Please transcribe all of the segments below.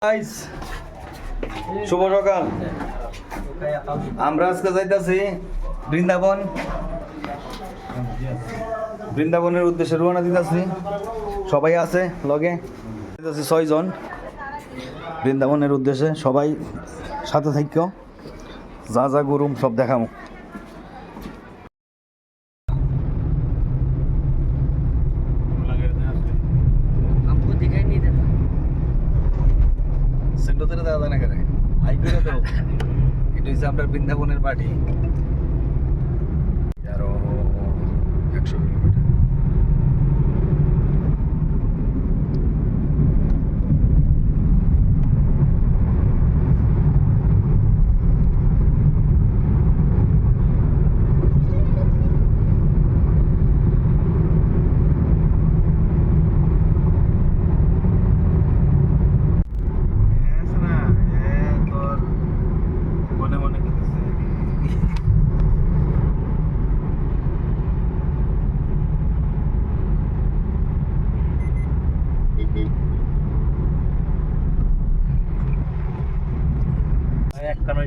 Guys শুভ সকাল। আমরা আজকে যাইতাছি বৃন্দাবনের উদ্দেশ্যে রওনা দিতেছি। সবাই আছে লগে, যাইতাছি 6 জন বৃন্দাবনের উদ্দেশ্যে। সবাই সাথে থাইকো, যা যা গুরুম সব দেখামু। সেন্টোতে দাদা না করে হাই করে দাও। এটা হচ্ছে আপনার বৃন্দাবনের বাড়ি, আরো 100 কিলোমিটার।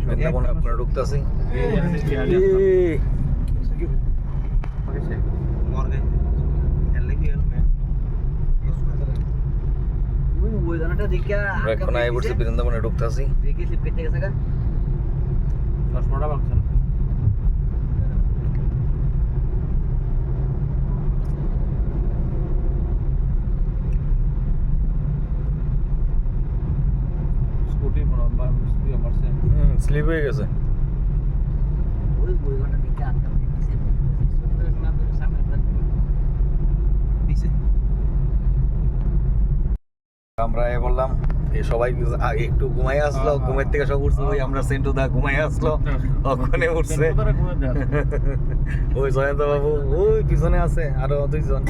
বৃন্দাবনে আপনারা ঢুকতেছি। এখন আয় পড়ছি বৃন্দাবনে ঢুকতেছি। স্লিপ হয়ে গেছে। আমরা বললাম এই সবাই একটু ঘুমাই আসলো, ঘুমের থেকে সব উঠছে। ওই আমরা সেন্টু দা ঘুমাই আসলো, ওখানে উঠছে। ওই জয়ন্ত বাবু ওই পিছনে আছে, আরো 2 জন।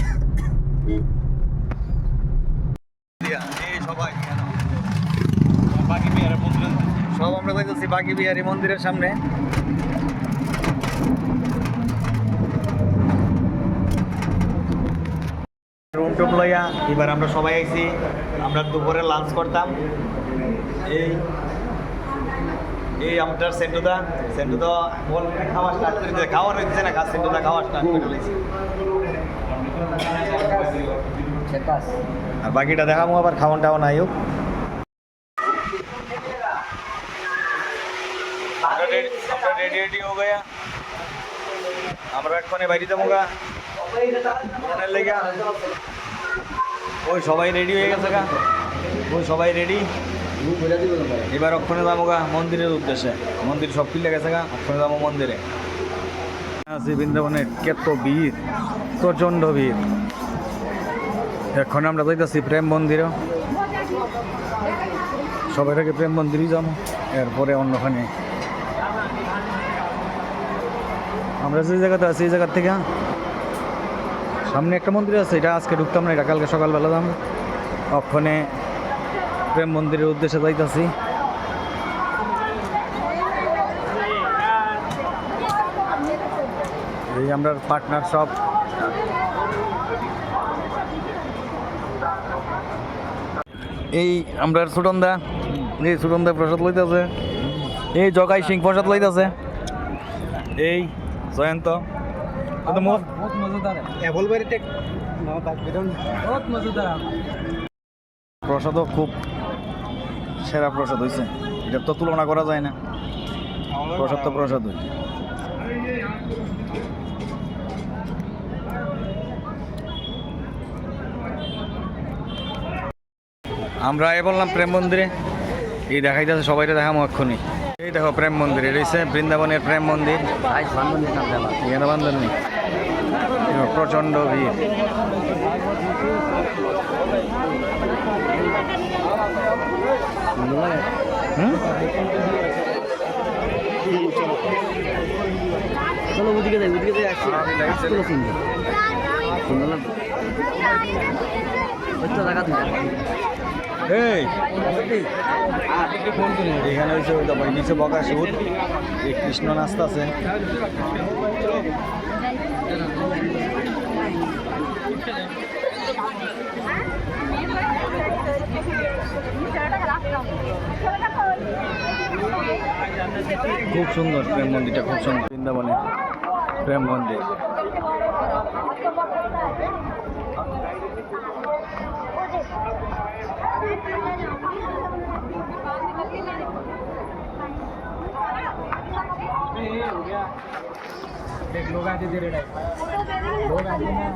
সব আমরা যাইতেছি বাকি বিহারী মন্দিরের সামনে। রুম টুম লইয়া এবার আমরা সবাই আইছি। আমরা দুপুরে লাঞ্চ করতাম। এই আমাদের সেন্টুদা বল খাওয়া স্টার্ট করে দিয়েছে। খাওয়া রয়েছে না, সেন্টুদা খাওয়া স্টার্ট করে দিয়েছে। আর বাকিটা দেখাবো আবার খাওয়ান টাওয়ান আইও। রেডি হয়ে গয়া, আমরা এক্ষণে বাইরে যাবো গা। ওই সবাই রেডি হয়ে গেছে গা, ওই সবাই রেডি। এবার ওখানে যাবো গা মন্দিরের উদ্দেশ্যে। মন্দির সব কিলে গেছে গা, ওখানে যাবো মন্দিরে। আছি বৃন্দাবনের কত ভিড়, প্রচণ্ড ভিড়। এখন আমরা যাইতেছি প্রেম মন্দিরও। সবাই থেকে প্রেম মন্দিরই যাবো, এরপরে অন্যখানে। আমরা যে জায়গাতে আছি এই জায়গার থেকে সামনে একটা মন্দির আছে, এটা আজকে ঢুকতাম না, এটা কালকে সকালবেলা যাম। ওখানে প্রেম মন্দিরের উদ্দেশ্যে যাইতাছি। এই আমরা পার্টনার সব। এই আমরা সুটন্দা, এই সুটন্দা প্রসাদ লইতেছে। এই জগাই সিং প্রসাদ লইতেছে। এই জয়ন্ত প্রসাদও খুব সেরা প্রসাদ হয়েছে, এটা তো তুলনা করা যায় না। প্রসাদ তো প্রসাদ হয়েছে। আমরা বললাম প্রেম মন্দিরে, এই দেখাইতেছে সবাইটা দেখামো এক্ষুনি। এই দেখো প্রেম মন্দির, এটা হচ্ছে বৃন্দাবনের প্রেম মন্দির। এখানে বান্ধব নেই, প্রচণ্ড ভিড়। চলো ওদিকে যাই, ওদিকে যাই। এখানে হয়েছে ওই তারপরে নিচে বকা সুর, এই কৃষ্ণ নাস্তা আছে। খুব সুন্দর প্রেম মন্দিরটা, খুব সুন্দর। বৃন্দাবনে প্রেম মন্দির। लोग आते दे रहे लोग आते ना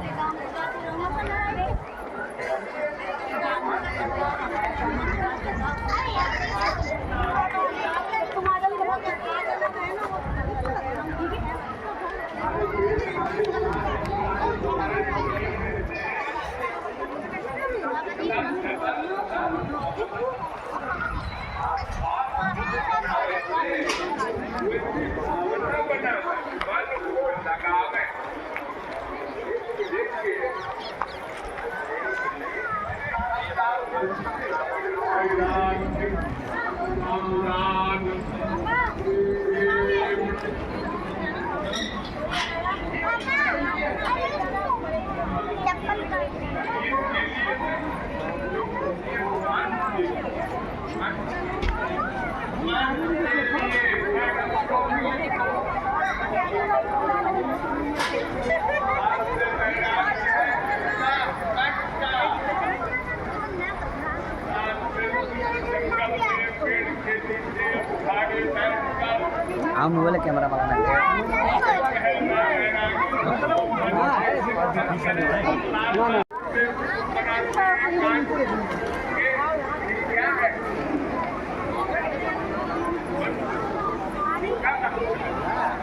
मोबाइल कैमरा वाला ना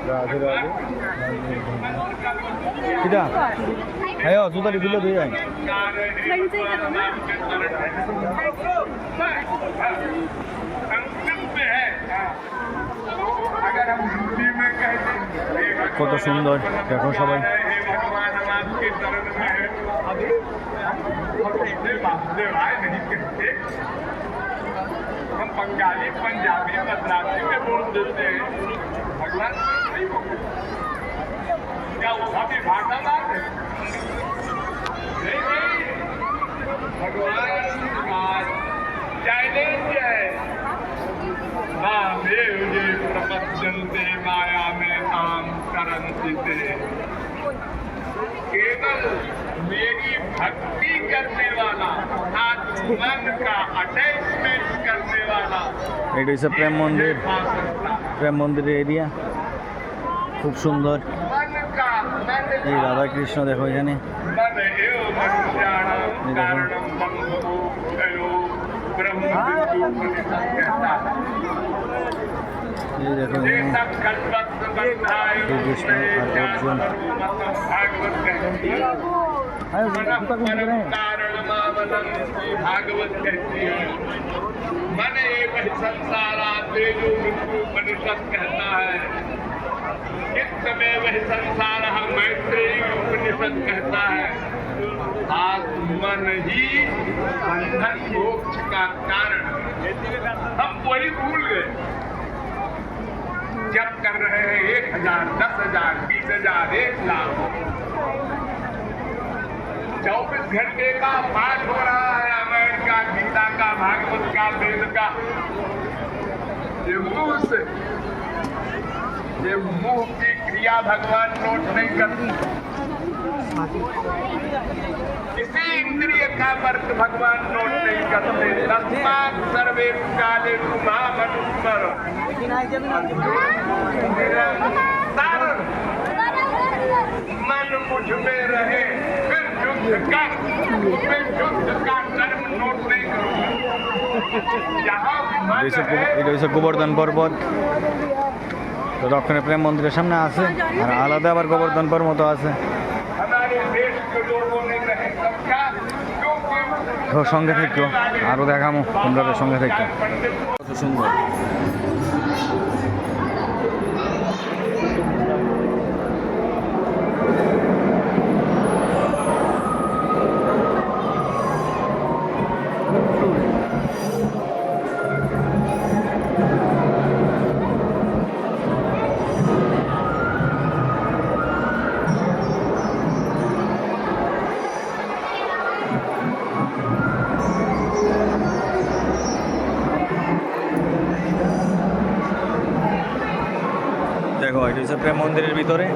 राधे राधे किधर है ओ जूता दिलो दे जाए কত সুন্দর দেখো সবাই। हम बंगाली पंजाबी मद्रासी में बोल देते हैं भगवान क्या वो सभी भाषा बात है नहीं भगवान का चैलेंज है देव जी प्रपंचते माया में आम करंती से केवल मेरी भक्ति करने वाला मन का अटैचमेंट करने वाला এটা হচ্ছে প্রেম মন্দির, প্রেম মন্দিরের এরিয়া খুব সুন্দর। मन का मन এই রাধা কৃষ্ণ দেখো এখানে, मन एव मनुष्याणां कारणं बंधु भयो ब्रह्म विष्णु कहता है এই দেখো ये এখানে सब कल्पत बंधाय श्री कृष्ण और अर्जुन। भागवत कहती है भागवत कहती है मन एक संसारा तेजो मृत्यु उपनिषद कहता है इस समय वह संसार मैत्रेयी उपनिषद कहता है आत्मन ही बंधन मोक्ष का कारण। हम वही भूल गए जब कर रहे हैं 1000 10,000 20,000 1,00,000 24 घंटे का पाठ हो रहा है रामायण का, गीता का, भागवत का, वेद का। ये मुंह की क्रिया भगवान नोट नहीं करते, किसी इंद्रिय का वर्त भगवान नोट नहीं करते। तस्मात् सर्वे काले महामनुस्मर मन मुझ में रहे फिर युद्ध का कर्म नोट नहीं करूंगा। जहाँ मन है এটা হচ্ছে গোবর্ধন পর্বত। তো দক্ষিণে প্রেম মন্দিরের সামনে আছে, আর আলাদা আবার গোবর্ধন পর্বত আছে। हमारे देश के लोगों ने नहीं समझा क्योंकि তো সঙ্গে থেকো, আরও দেখামো তোমরা সঙ্গে থেকো। কত সুন্দর এটা হচ্ছে প্রেম মন্দিরের ভিতরে।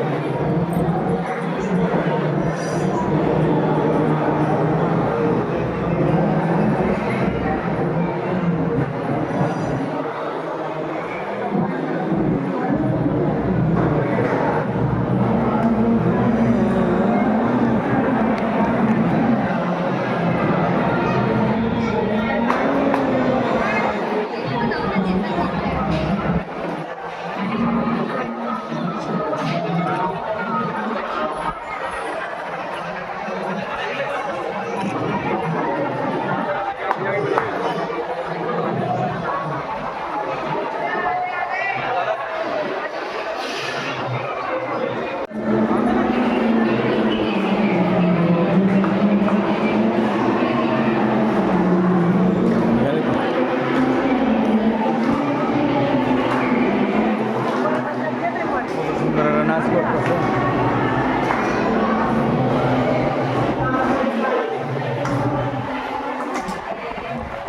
সুন্দর একটা নাচ করতেছে।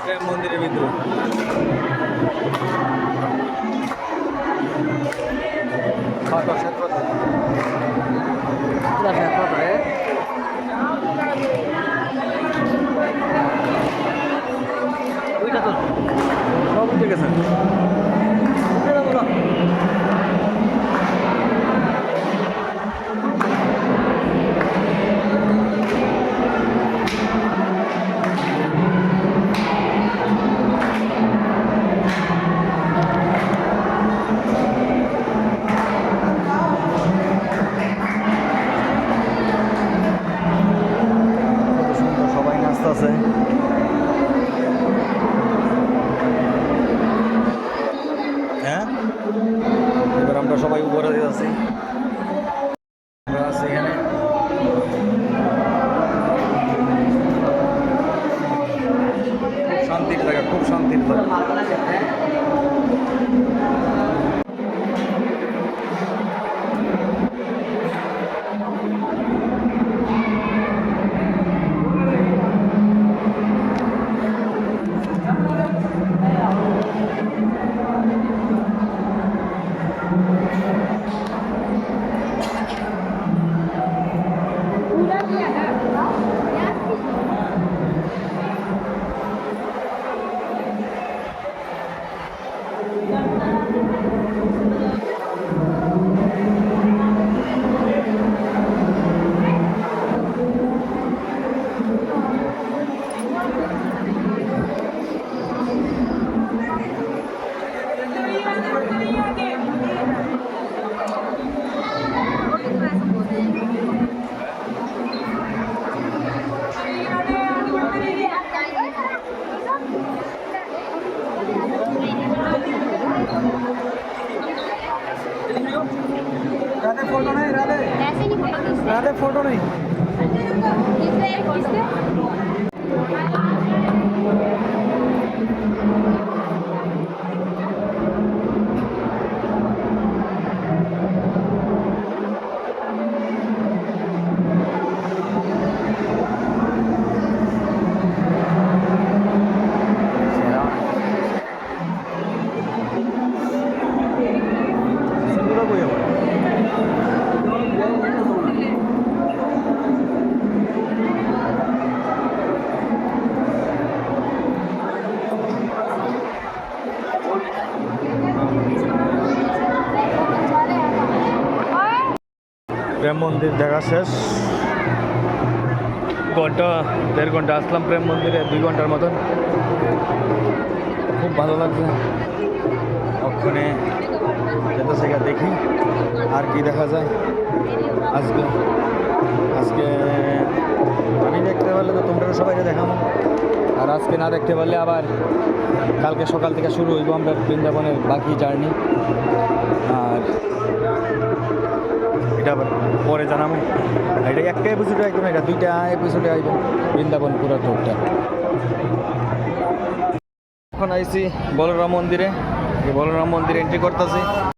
প্রেম মন্দিরের ভিতরে সব উঠে গেছে। সবাই নাচতেছে। হ্যাঁ, এবার আমরা সবাই উপরে যাচ্ছি। আমরা আছি এখানে। খুব শান্তির জায়গা, খুব শান্তির জায়গা। राधे फोटो नहीं, राधे ऐसे नहीं फोटो खींचते। राधे फोटो नहीं। खींचते প্রেম মন্দির দেখা শেষ। ঘন্টা 1.5 ঘন্টা আসলাম প্রেম মন্দিরে, 2 ঘন্টার মতন। খুব ভালো লাগছে। ওখানে যেতে সেখানে দেখি আর কি দেখা যায়। আজকে আজকে আমি দেখতে পারলে তো তোমরা সবাই দেখাবো, আর আজকে না দেখতে পারলে আবার কালকে সকাল থেকে শুরু হইব আমরা বৃন্দাবনের বাকি জার্নি। আর এটা আবার পরে জানাবো। এটা একটা এপিসোডে আইব না, এটা 2টা এপিসোডে আইব বৃন্দাবন পুরো টুরটা। এখন আইছি বলরাম মন্দিরে। এই বলরাম মন্দিরে এন্ট্রি করতেছি।